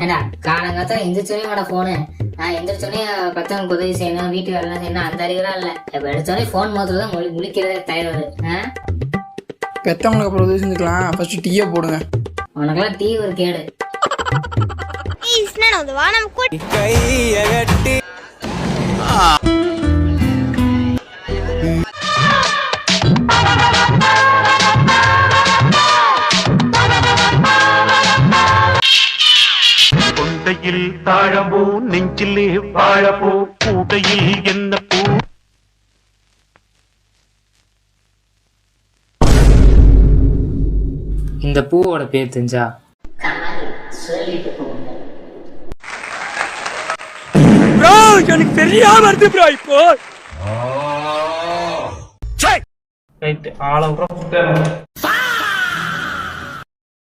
ஏண்டா காலங்காலத்துல எந்திரிச்சோடனே போனு, நான் எந்திரிச்சோடனே பத்தவங்களுக்கு உதவி செய்யணும், வீட்டு வேலை செய்யணும், அந்த அறிவுலாம் இல்ல. இப்ப எடுத்தோடனே போன் மோத்துல தான் முழிக்கிறதே தயார். பெத்தவங்களுக்கு அப்புறம் உதவி செஞ்சுக்கலாம், ஃபர்ஸ்ட் டீயே போடுங்க. உனக்கெல்லாம் டீ ஒரு கேடு. கொண்டையில் தாழம்பூ நெஞ்சிலே வாழப்பூ கூடையில் என்ன பூ. இந்த பூவோட பேர் தெரிஞ்சா? எனக்கு தெரியாம வருது ப்ரோ இப்போ. ரைட், ஆள